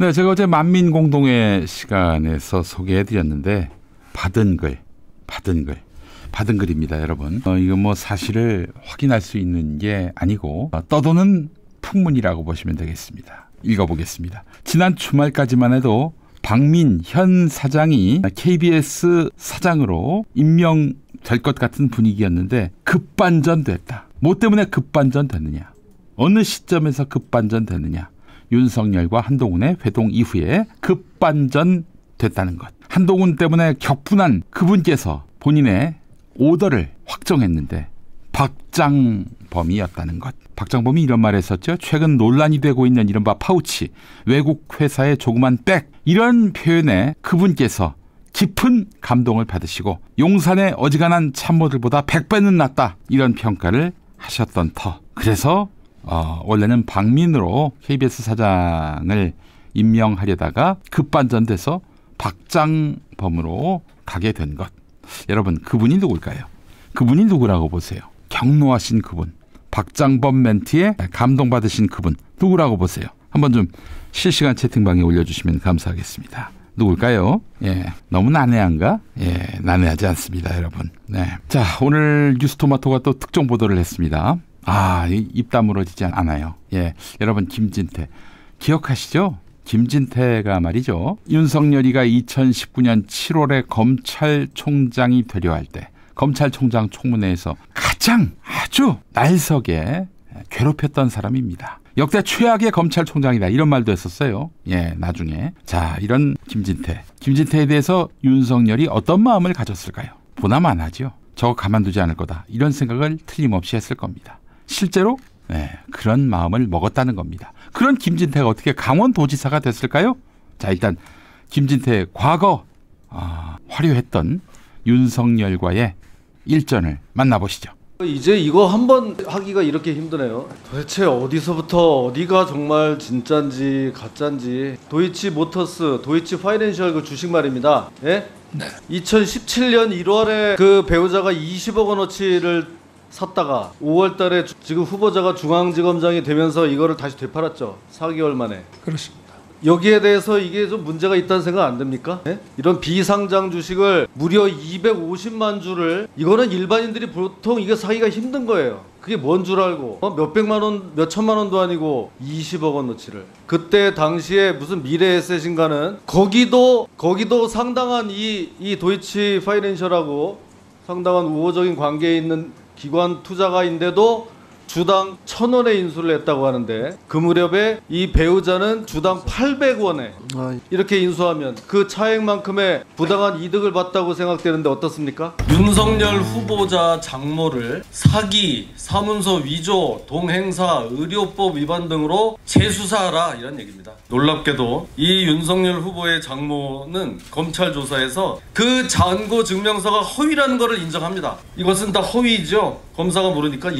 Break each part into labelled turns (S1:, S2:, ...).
S1: 네, 제가 어제 만민공동회 시간에서 소개해드렸는데 받은 글입니다, 여러분. 이거 뭐 사실을 확인할 수 있는 게 아니고 떠도는 풍문이라고 보시면 되겠습니다. 읽어보겠습니다. 지난 주말까지만 해도 박민 현 사장이 KBS 사장으로 임명될 것 같은 분위기였는데 급반전됐다. 뭐 때문에 급반전됐느냐? 어느 시점에서 급반전됐느냐? 윤석열과 한동훈의 회동 이후에 급반전됐다는 것. 한동훈 때문에 격분한 그분께서 본인의 오더를 확정했는데 박장범이었다는 것. 박장범이 이런 말을 했었죠. 최근 논란이 되고 있는 이른바 파우치, 외국 회사의 조그만 백, 이런 표현에 그분께서 깊은 감동을 받으시고 용산의 어지간한 참모들보다 100배는 낫다, 이런 평가를 하셨던 터. 그래서 원래는 박민으로 KBS 사장을 임명하려다가 급반전돼서 박장범으로 가게 된 것. 여러분, 그분이 누굴까요? 그분이 누구라고 보세요? 경로하신 그분, 박장범 멘트에 감동받으신 그분 누구라고 보세요? 한번 좀 실시간 채팅방에 올려주시면 감사하겠습니다. 누굴까요? 예, 너무 난해한가? 예, 난해하지 않습니다, 여러분. 네. 자, 오늘 뉴스토마토가 또 특종 보도를 했습니다. 입 다물어지지 않아요. 예, 여러분, 김진태 기억하시죠? 김진태가 말이죠. 윤석열이가 2019년 7월에 검찰총장이 되려 할 때 검찰총장 청문회에서 가장 아주 날석에 괴롭혔던 사람입니다. 역대 최악의 검찰총장이다, 이런 말도 했었어요. 예, 나중에. 자, 이런 김진태에 대해서 윤석열이 어떤 마음을 가졌을까요? 보나마나죠. 저거 가만두지 않을 거다, 이런 생각을 틀림없이 했을 겁니다. 실제로 그런 마음을 먹었다는 겁니다. 그런 김진태가 어떻게 강원도지사가 됐을까요? 자, 일단 김진태의 과거 화려했던 윤석열과의 일전을 만나보시죠.
S2: 이제 이거 한번 하기가 이렇게 힘드네요. 도대체 어디서부터 어디가 정말 진짠지 가짠지. 도이치모터스, 도이치 파이낸셜 그 주식 말입니다. 예? 네. 2017년 1월에 그 배우자가 20억 원어치를 샀다가 5월 달에 지금 후보자가 중앙지검장이 되면서 이거를 다시 되팔았죠. 4개월 만에.
S3: 그렇습니다.
S2: 여기에 대해서 이게 좀 문제가 있다는 생각 안 듭니까? 네? 이런 비상장 주식을 무려 250만 주를, 이거는 일반인들이 보통 이거 사기가 힘든 거예요. 그게 뭔 줄 알고 몇백만 원, 몇천만 원도 아니고 20억 원어치를. 그때 당시에 무슨 미래에셋인가는 거기도 상당한 이 도이치 파이낸셜하고 상당한 우호적인 관계에 있는 기관 투자가인데도 주당 1,000원에 인수를 했다고 하는데, 그 무렵에 이 배우자는 주당 800원에 이렇게 인수하면 그 차액만큼의 부당한 이득을 봤다고 생각되는데 어떻습니까?
S4: 윤석열 후보자 장모를 사기, 사문서 위조, 동행사, 의료법 위반 등으로 재수사하라, 이런 얘기입니다. 놀랍게도 이 윤석열 후보의 장모는 검찰 조사에서 그 잔고 증명서가 허위라는 것을 인정합니다. 이것은 다 허위죠. 검사가 모르니까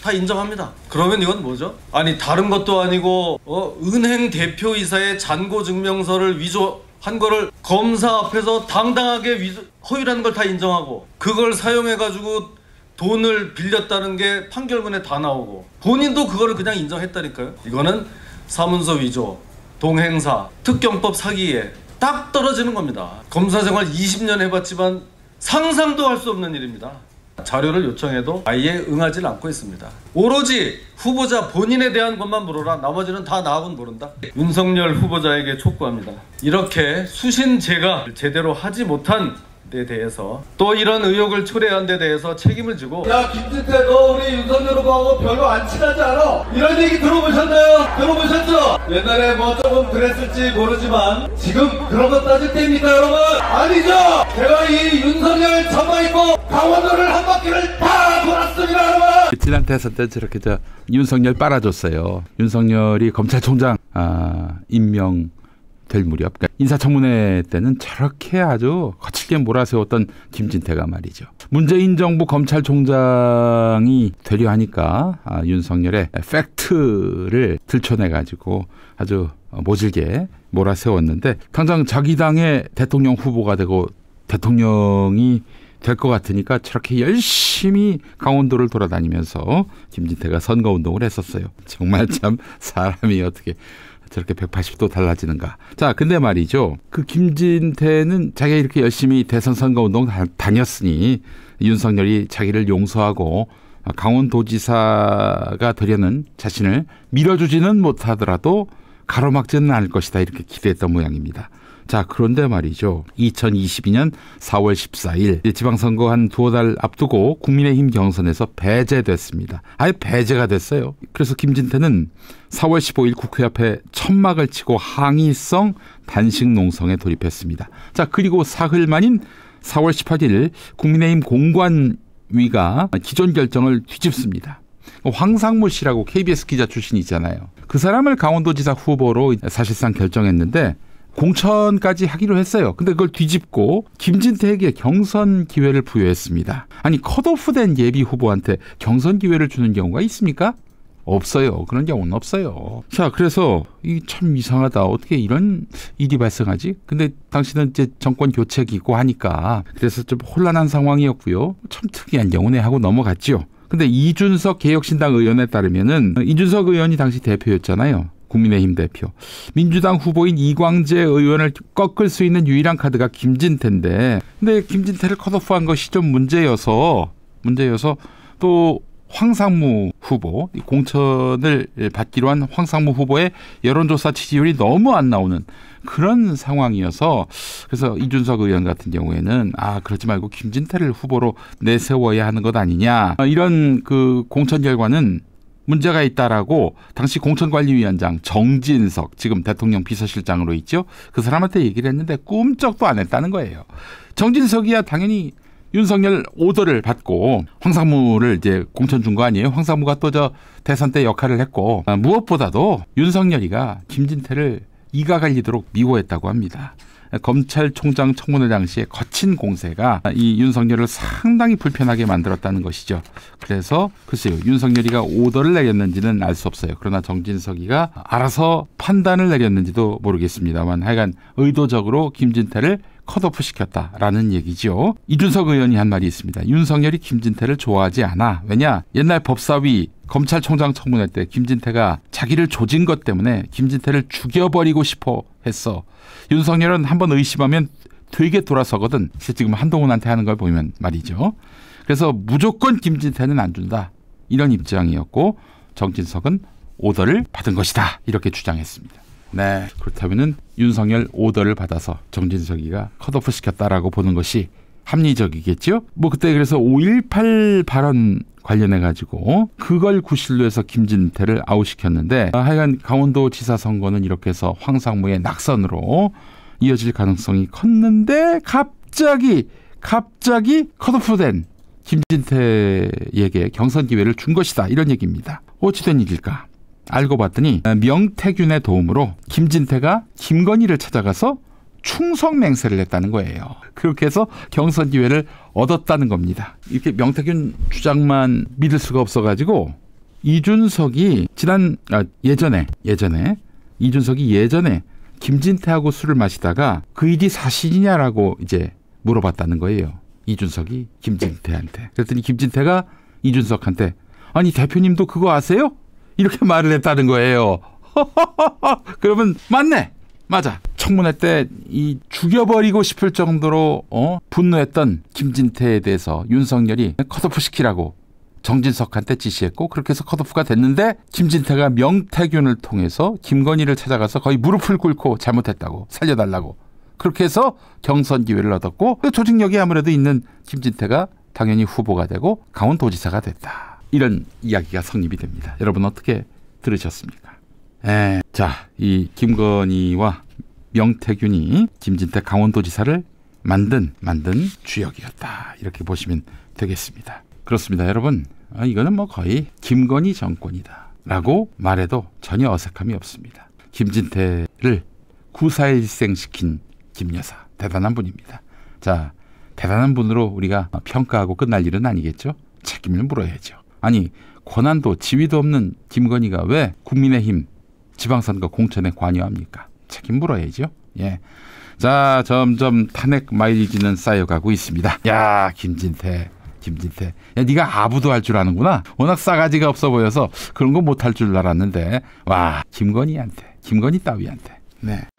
S4: 다 인정합니다. 그러면 이건 뭐죠? 아니, 다른 것도 아니고 은행 대표이사의 잔고증명서를 위조한 거를 검사 앞에서 당당하게 허위라는 걸 다 인정하고, 그걸 사용해가지고 돈을 빌렸다는 게 판결문에 다 나오고, 본인도 그거를 그냥 인정했다니까요. 이거는 사문서 위조, 동행사, 특경법 사기에 딱 떨어지는 겁니다. 검사 생활 20년 해봤지만 상상도 할 수 없는 일입니다. 자료를 요청해도 아예 응하지 않고 있습니다. 오로지 후보자 본인에 대한 것만 물어라, 나머지는 다 나하고는 모른다. 윤석열 후보자에게 촉구합니다. 이렇게 수신제가 제대로 하지 못한 데 대해서, 또 이런 의혹을 초래한 데 대해서 책임을 지고.
S2: 야, 김진태, 너 우리 윤석열 후보하고 별로 안 친하지 않아? 이런 얘기 들어보셨나요? 들어보셨죠? 옛날에 뭐 조금 그랬을지 모르지만 지금 그런 거 따질 때입니까, 여러분? 아니죠! 제가 이 윤석열 전망 있고 강원도를 한 바퀴를 다 돌았습니다, 여러분!
S1: 지난 대선 때 저렇게 윤석열 빨아줬어요. 윤석열이 검찰총장 임명 될 무렵, 그러니까 인사청문회 때는 저렇게 아주 거칠게 몰아세웠던 김진태가 말이죠. 문재인 정부 검찰총장이 되려 하니까 윤석열의 팩트를 들춰내가지고 아주 모질게 몰아세웠는데, 당장 자기 당의 대통령 후보가 되고 대통령이 될 것 같으니까 저렇게 열심히 강원도를 돌아다니면서 김진태가 선거운동을 했었어요. 정말 참 사람이 어떻게 저렇게 180도 달라지는가. 자, 근데 말이죠. 그 김진태는 자기가 이렇게 열심히 대선 선거운동 다녔으니 윤석열이 자기를 용서하고 강원도지사가 되려는 자신을 밀어주지는 못하더라도 가로막지는 않을 것이다. 이렇게 기대했던 모양입니다. 자, 그런데 말이죠. 2022년 4월 14일 지방선거 한 두어 달 앞두고 국민의힘 경선에서 배제됐습니다. 아예 배제가 됐어요. 그래서 김진태는 4월 15일 국회 앞에 천막을 치고 항의성 단식 농성에 돌입했습니다. 자, 그리고 사흘 만인 4월 18일 국민의힘 공관위가 기존 결정을 뒤집습니다. 황상무 씨라고 KBS 기자 출신이 있잖아요. 그 사람을 강원도지사 후보로 사실상 결정했는데 공천까지 하기로 했어요. 근데 그걸 뒤집고 김진태에게 경선 기회를 부여했습니다. 아니, 컷오프된 예비 후보한테 경선 기회를 주는 경우가 있습니까? 없어요. 그런 경우는 없어요. 자, 그래서 이 참 이상하다. 어떻게 이런 일이 발생하지? 근데 당시는 이제 정권 교체기고 하니까 그래서 좀 혼란한 상황이었고요. 참 특이한 경우네 하고 넘어갔죠. 근데 이준석 개혁신당 의원에 따르면은 이준석 의원이 당시 대표였잖아요. 국민의힘 대표. 민주당 후보인 이광재 의원을 꺾을 수 있는 유일한 카드가 김진태인데, 근데 김진태를 컷오프한 것이 좀 문제여서 또 황상무 후보, 공천을 받기로 한 황상무 후보의 여론조사 지지율이 너무 안 나오는 그런 상황이어서, 그래서 이준석 의원 같은 경우에는 그러지 말고 김진태를 후보로 내세워야 하는 것 아니냐, 이런 그 공천 결과는 문제가 있다라고 당시 공천관리위원장 정진석, 지금 대통령 비서실장으로 있죠. 그 사람한테 얘기를 했는데 꿈쩍도 안 했다는 거예요. 정진석이야 당연히 윤석열 오더를 받고 황상무를 이제 공천 준 거 아니에요. 황상무가 또 저 대선 때 역할을 했고, 무엇보다도 윤석열이가 김진태를 이가 갈리도록 미워했다고 합니다. 검찰총장 청문회 당시에 거친 공세가 이 윤석열을 상당히 불편하게 만들었다는 것이죠. 그래서 글쎄요, 윤석열이가 오더를 내렸는지는 알 수 없어요. 그러나 정진석이가 알아서 판단을 내렸는지도 모르겠습니다만 하여간 의도적으로 김진태를 컷오프 시켰다라는 얘기죠. 이준석 의원이 한 말이 있습니다. 윤석열이 김진태를 좋아하지 않아. 왜냐? 옛날 법사위 검찰총장 청문회 때 김진태가 자기를 조진 것 때문에 김진태를 죽여버리고 싶어 했어. 윤석열은 한번 의심하면 되게 돌아서거든. 지금 한동훈한테 하는 걸 보면 말이죠. 그래서 무조건 김진태는 안 준다. 이런 입장이었고, 정진석은 오더를 받은 것이다. 이렇게 주장했습니다. 네, 그렇다면은 윤석열 오더를 받아서 정진석이가 컷오프 시켰다라고 보는 것이 합리적이겠죠. 뭐 그때 그래서 5.18 발언 관련해 가지고 그걸 구실로 해서 김진태를 아웃시켰는데, 하여간 강원도지사 선거는 이렇게 해서 황상무의 낙선으로 이어질 가능성이 컸는데 갑자기 컷오프된 김진태에게 경선 기회를 준 것이다. 이런 얘기입니다. 어찌된 일일까? 알고 봤더니 명태균의 도움으로 김진태가 김건희를 찾아가서 충성 맹세를 했다는 거예요. 그렇게 해서 경선 기회를 얻었다는 겁니다. 이렇게 명태균 주장만 믿을 수가 없어가지고 이준석이 예전에 김진태하고 술을 마시다가 그 일이 사실이냐라고 이제 물어봤다는 거예요. 이준석이 김진태한테. 그랬더니 김진태가 이준석한테 아니 대표님도 그거 아세요? 이렇게 말을 했다는 거예요. 그러면 맞네. 맞아. 청문회 때 이 죽여버리고 싶을 정도로 분노했던 김진태에 대해서 윤석열이 컷오프 시키라고 정진석한테 지시했고, 그렇게 해서 컷오프가 됐는데 김진태가 명태균을 통해서 김건희를 찾아가서 거의 무릎을 꿇고 잘못했다고 살려달라고, 그렇게 해서 경선 기회를 얻었고, 조직력이 아무래도 있는 김진태가 당연히 후보가 되고 강원도지사가 됐다. 이런 이야기가 성립이 됩니다. 여러분 어떻게 들으셨습니까? 자, 이 김건희와 명태균이 김진태 강원도지사를 만든 주역이었다. 이렇게 보시면 되겠습니다. 그렇습니다. 여러분, 이거는 뭐 거의 김건희 정권이다 라고 말해도 전혀 어색함이 없습니다. 김진태를 구사일생시킨 김여사, 대단한 분입니다. 자, 대단한 분으로 우리가 평가하고 끝날 일은 아니겠죠. 책임을 물어야죠. 아니, 권한도 지위도 없는 김건희가 왜 국민의힘 지방선거 공천에 관여합니까? 책임 물어야죠. 예. 자, 점점 탄핵 마일리지는 쌓여가고 있습니다. 야, 김진태. 야, 네가 아부도 할 줄 아는구나. 워낙 싸가지가 없어 보여서 그런 거 못할 줄 알았는데, 와, 김건희한테 김건희 따위한테. 네.